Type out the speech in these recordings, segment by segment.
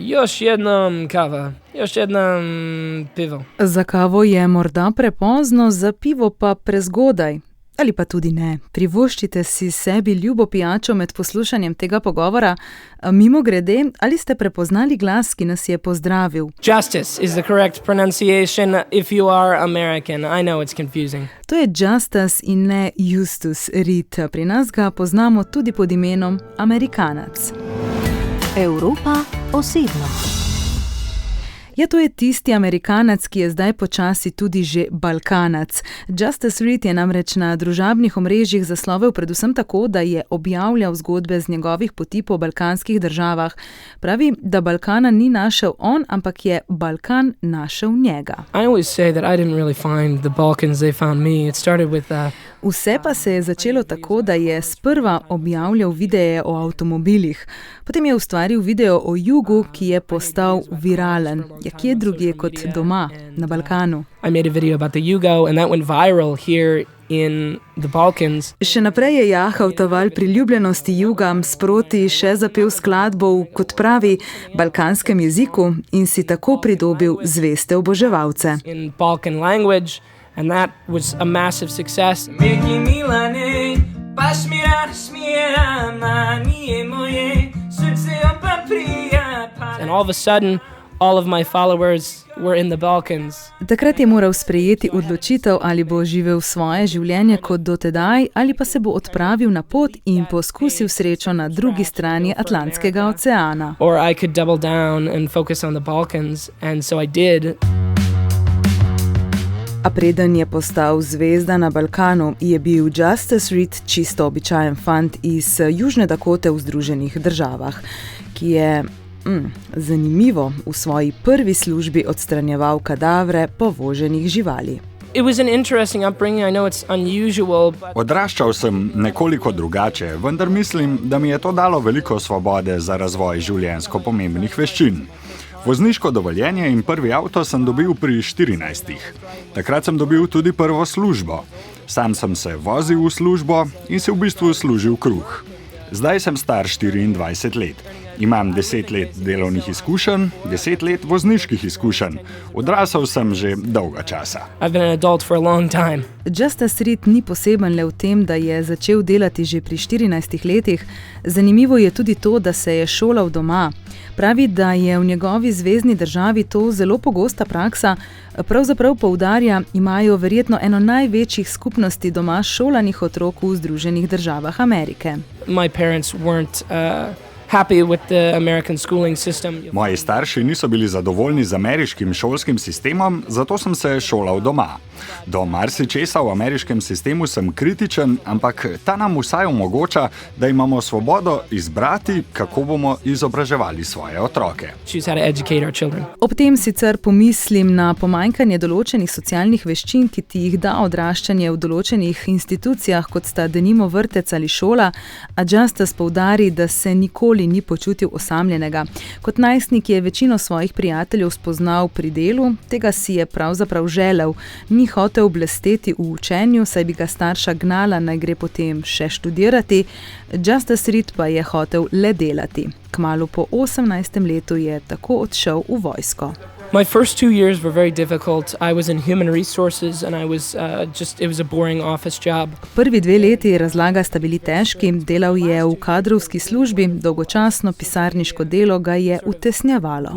Još jednom kava, još jednom pivo. Za kavo je morda prepozno, za pivo pa prezgodaj. Ali pa tudi ne. Privoščite si sebi ljubo pijačo med poslušanjem tega pogovora. Mimogrede, ali ste prepoznali glas, ki nas je pozdravil? Justice is the correct pronunciation if you are American. I know it's confusing. To je Justus in ne Justus Reed. Pri nas ga poznamo tudi pod imenom Amerikanac. Evropa osebno. Ja, to je tisti Amerikanac, ki je zdaj počasi tudi že Balkanac. Justus Reed je namreč na družabnih omrežjih zaslovel predvsem tako, da je objavljal zgodbe z njegovih poti po balkanskih državah. Pravi, da Balkana ni našel on, ampak je Balkan našel njega. I always say that I didn't really find the Balkans, they found me. It started with Vse pa se je začelo tako, da je sprva objavljal videe o avtomobilih. Potem je ustvaril video o jugu, ki je postal viralen. Ja, kje drugje kot doma, na Balkanu. I made a video about the Yugo and that went viral here in the Balkans. Še naprej je jahal ta val priljubljenosti juga, sproti še zapel skladbo v, kot pravi, balkanskem jeziku in si tako pridobil zveste oboževalce. In Balkan language, and that was a massive success. And all of a sudden, all of my followers were in the Balkans. Takrat je moral sprejeti odločitev, ali bo živel svoje življenje kot dotedaj, ali pa se bo odpravil na pot in poskusil srečo na drugi strani Atlantskega oceana. Or I could double down and focus on the Balkans, and so I did. A preden je postal zvezda na Balkanu, je bil Justus Reed čisto običajen fant iz Južne Dakote v Združenih državah, ki je zanimivo v svoji prvi službi odstranjeval kadavre povoženih živali. It was an interesting upbringing. I know it's unusual. Odraščal sem nekoliko drugače, vendar mislim, da mi je to dalo veliko svobode za razvoj življenjsko pomembnih veščin. Vozniško dovoljenje in prvi avto sem dobil pri 14. Takrat sem dobil tudi prvo službo. Sam sem se vozil v službo in si v bistvu služil kruh. Zdaj sem star 24 let. Imam 10 let delovnih izkušenj, 10 let vozniških izkušenj. Odrasel sem že dolgo časa. I've been an adult for a long time. Justus Reed ni poseben le v tem, da je začel delati že pri 14 letih. Zanimivo je tudi to, da se je šolal doma. Pravi, da je v njegovi zvezni državi to zelo pogosta praksa. Pravzaprav poudarja, imajo verjetno eno največjih skupnosti doma šolanih otrok v Združenih državah Amerike. My parents weren't happy with the American schooling system. Moji starši niso bili zadovoljni z ameriškim šolskim sistemom, zato sem se šolal doma. Do marsičesa v ameriškem sistemu sem kritičen, ampak ta nam vsaj omogoča, da imamo svobodo izbrati, kako bomo izobraževali svoje otroke. Choose how to educate our children. Ob tem sicer pomislim na pomanjkanje določenih socialnih veščin, ki ti jih da odraščanje v določenih institucijah, kot sta denimo vrtec ali šola, a Justus poudari, da se nikoli ni počutil osamljenega. Kot najstnik je večino svojih prijateljev spoznal pri delu, tega si je pravzaprav želel. Ni hotel blesteti v učenju, saj bi ga starša gnala, naj gre potem še študirati. Justus Reed pa je hotel le delati. Kmalu po 18. letu je tako odšel v vojsko. My first 2 years were very difficult. I was in human resources and I was it was a boring office job. Prvi 2 leti, razlaga, sta bili težki. Delal je v kadrovski službi, dolgočasno pisarniško delo ga je utesnjevalo.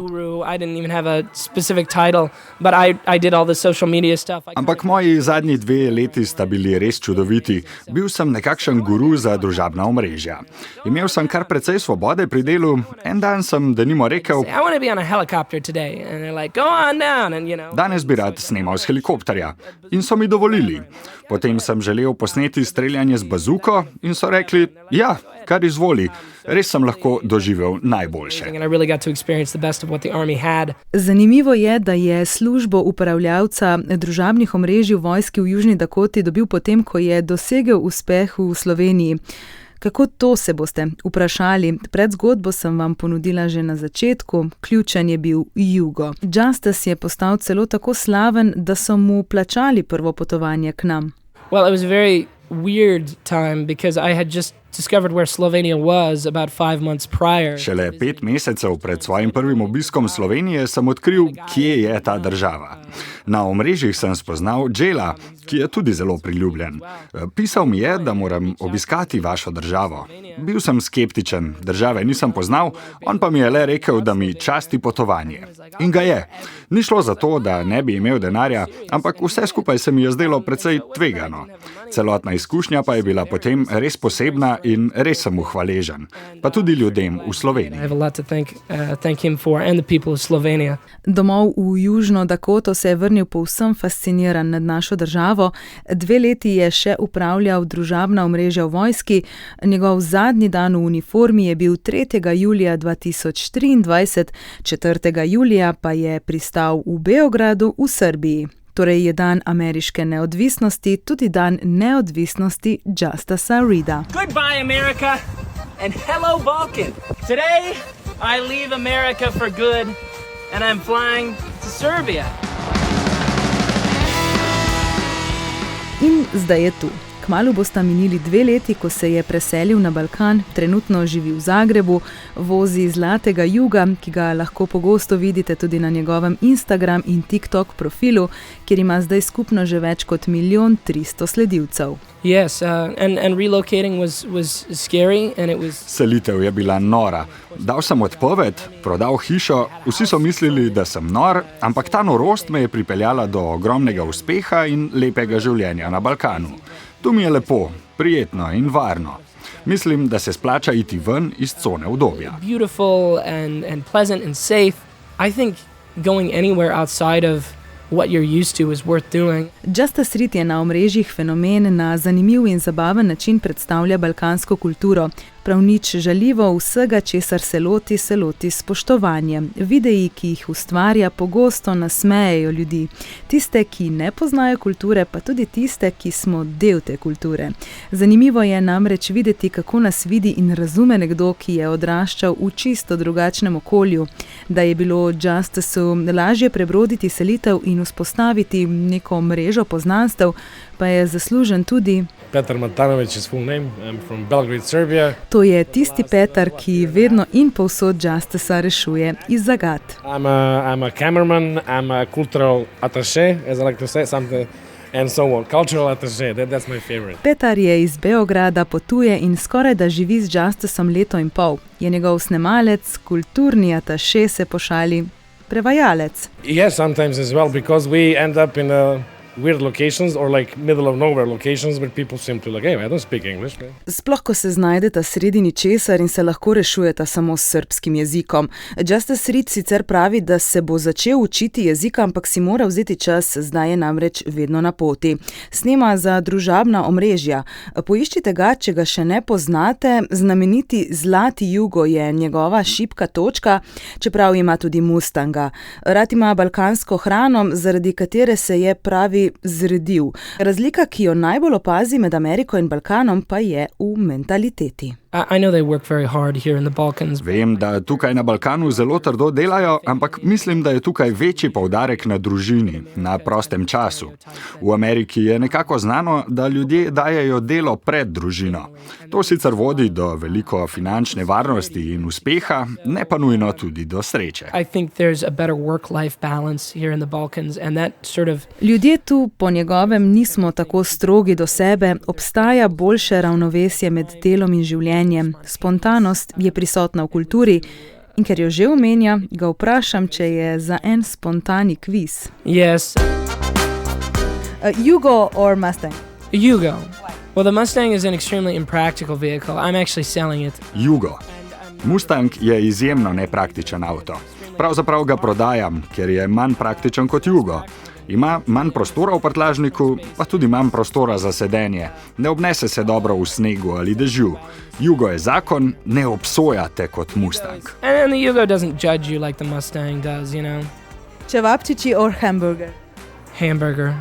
I didn't even have a specific title, but I did all the social media stuff. Ampak moji zadnji 2 leti sta bili res čudoviti. Bil sem nekakšen guru za družabna omrežja. Imel sem kar precej svobode pri delu. En dan sem denimo rekel, I want to be on a helicopter today. And they're like, go on down, and you know. Danes bi rad snemal s helikopterja. In so mi dovolili. Potem sem želel posneti streljanje z bazuko in so rekli, ja, kar izvoli. Res sem lahko doživel najboljše. And I really got to experience the best of what the army had. Zanimivo je, da je službo upravljavca družabnih omrežij v vojski v Južni Dakoti dobil potem, ko je dosegel uspeh v Sloveniji. Kako to, se boste vprašali? Pred zgodbo sem vam ponudila že na začetku, ključen je bil jugo. Justus je postal celo tako slaven, da so mu plačali prvo potovanje k nam. Well, it was a very weird time because I had just discovered where Slovenia was about 5 months prior. Šele 5 mesecev pred svojim prvim obiskom Slovenije sem odkril, kje je ta država. Na omrežjih sem spoznal Jela, ki je tudi zelo priljubljen. Pisal mi je, da moram obiskati vašo državo. Bil sem skeptičen, države nisem poznal, on pa mi je le rekel, da mi časti potovanje. In ga je. Ni šlo za to, da ne bi imel denarja, ampak vse skupaj se mi je zdelo precej tvegano. Celotna izkušnja pa je bila potem res posebna in res sem mu hvaležen. Pa tudi ljudem v Sloveniji. Domov v Južno Dakoto se je vrnil povsem fasciniran nad našo državo. 2 leti je še upravljal družabna omrežja v vojski. Njegov zadnji dan v uniformi je bil 3. julija 2023, 4. julija pa je pristal v Beogradu v Srbiji. Torej je dan ameriške neodvisnosti, tudi dan neodvisnosti Justasa Reeda. Goodbye, America, and hello, Balkan. Today, I leave America for good, and I'm flying to Serbia. In zdaj je tu. Kmalu bosta minili 2 leti, ko se je preselil na Balkan, trenutno živi v Zagrebu, vozi Zlatega juga, ki ga lahko pogosto vidite tudi na njegovem Instagram in TikTok profilu, kjer ima zdaj skupno že več kot 1.300.000 sledilcev. Yes, and relocating was scary, and it was... Selitev je bila nora. Dal sem odpoved, prodal hišo, vsi so mislili, da sem nor, ampak ta norost me je pripeljala do ogromnega uspeha in lepega življenja na Balkanu. Tu mi je lepo, prijetno in varno. Mislim, da se splača iti ven iz cone udobja. Beautiful and pleasant and safe. I think going anywhere outside of what you're used to is worth doing. Justas Reed je na omrežjih fenomen, na zanimiv in zabaven način predstavlja balkansko kulturo. Prav nič žaljivo, vsega, česar se loti s spoštovanjem. Videi, ki jih ustvarja, pogosto nasmejejo ljudi. Tiste, ki ne poznajo kulture, pa tudi tiste, ki smo del te kulture. Zanimivo je namreč videti, kako nas vidi in razume nekdo, ki je odraščal v čisto drugačnem okolju. Da je bilo Justasu lažje prebroditi selitev in vzpostaviti neko mrežo poznanstev, pa je zaslužen tudi Petar Matanović is full name. I'm from Belgrade, Serbia. To je tisti Petar, ki vedno in povsod Justasa rešuje iz zagat. I'm a cameraman, I'm a cultural attaché, as I like to say, something, and so on. Cultural attaché, that's my favorite. Petar je iz Beograda, potuje in skoraj da živi z Justasom 1,5 leta. Je njegov snemalec, kulturni attaché, se pošali, prevajalec. Yes, sometimes as well, because we end up in weird locations or like middle of nowhere locations where people simply like, hey, I don't speak English. Man. Sploh, ko se znajdeta sredi ničesar in se lahko rešujeta samo s srbskim jezikom. Justas Reed sicer pravi, da se bo začel učiti jezika, ampak si mora vzeti čas, zdaj je namreč vedno na poti. Snema za družabna omrežja. Poiščite ga, če ga še ne poznate. Znameniti Zlati jugo je njegova šibka točka, čeprav ima tudi Mustanga. Rad ima balkansko hrano, zaradi katere se je pravi zredil. Razlika, ki jo najbolj opazi med Ameriko in Balkanom, pa je v mentaliteti. I know they work very hard here in the Balkans. Vem, da tukaj na Balkanu zelo trdo delajo, ampak mislim, da je tukaj večji poudarek na družini, na prostem času. V Ameriki je nekako znano, da ljudje dajejo delo pred družino. To sicer vodi do veliko finančne varnosti in uspeha, ne pa nujno tudi do sreče. I think there's a better work-life balance here in the Balkans, and that sort of... Ljudje tu po njegovem nismo tako strogi do sebe, obstaja boljše ravnovesje med delom in življenjem. Spontanost je prisotna v kulturi in ker jo že omenja, ga vprašam, če je za en spontani kviz. Yes. Jugo or Mustang? Yugo. Well, the Mustang is an extremely impractical vehicle. I'm actually selling it. Jugo. Mustang je izjemno nepraktičen avto. Pravzaprav ga prodajam, ker je manj praktičen kot Jugo. Ima manj prostora v prtljažniku, pa tudi manj prostora za sedenje. Ne obnese se dobro v snegu ali dežju. Jugo je zakon, ne obsoja te kot Mustang. And the Yugo doesn't judge you like the Mustang does, you know. Čevapčiči or hamburger? Hamburger.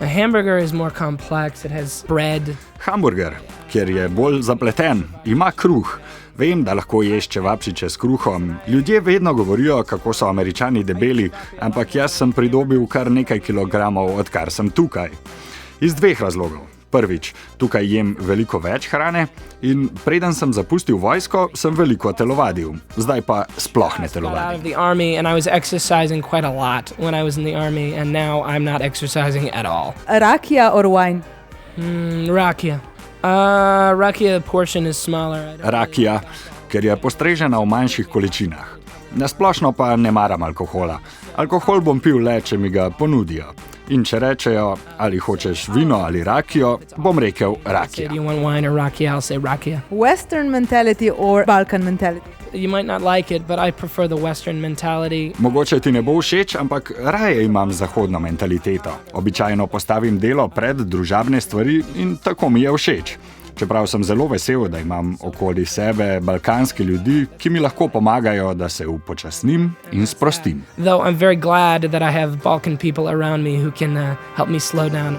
A hamburger is more complex. It has bread. Hamburger, ker je bolj zapleten, ima kruh. Vem, da lahko ješ čevapčiče s kruhom. Ljudje vedno govorijo, kako so Američani debeli, ampak jaz sem pridobil kar nekaj kilogramov, odkar sem tukaj. Iz 2 razlogov. Prvič, tukaj jem veliko več hrane in preden sem zapustil vojsko, sem veliko telovadil. Zdaj pa sploh ne Out of telovadim. the army, and I was exercising quite a lot when I was in the army, and now I'm not exercising at all. Rakija or wine? Rakia. Rakia, the portion is smaller. I don't Rakija, ker je postrežena v manjših količinah. Nasplošno pa ne maram alkohola. Alkohol bom pil le, če mi ga ponudijo. In če rečejo, ali hočeš vino ali rakijo, bom rekel say, rakija. do you want wine or rakia? I'll say rakia. Western mentality or Balkan mentality? You might not like it, but I prefer the Western mentality. Mogoče ti ne bo všeč, ampak raje imam zahodno mentaliteto. Običajno postavim delo pred družabne stvari in tako mi je všeč. Čeprav sem zelo vesel, da imam okoli sebe balkanske ljudi, ki mi lahko pomagajo, da se upočasnim in sprostim. Though I'm very glad that I have Balkan people around me who can help me slow down.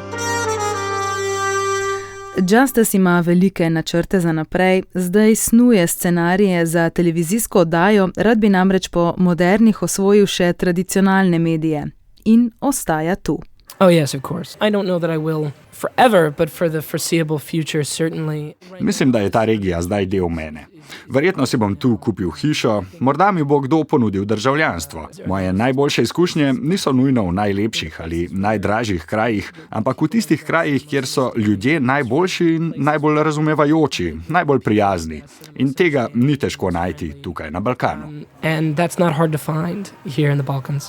Justus ima velike načrte za naprej, zdaj snuje scenarije za televizijsko oddajo, rad bi namreč po modernih osvojil še tradicionalne medije. In ostaja tu. Oh yes, of course. I don't know that I will forever, but for the foreseeable future, certainly. Mislim, da je ta regija zdaj del mene. Verjetno si bom tu kupil hišo, morda mi bo kdo ponudil državljanstvo. Moje najboljše izkušnje niso nujno v najlepših ali najdražjih krajih, ampak v tistih krajih, kjer so ljudje najboljši in najbolj razumevajoči, najbolj prijazni. In tega ni težko najti tukaj na Balkanu. And that's not hard to find here in the Balkans.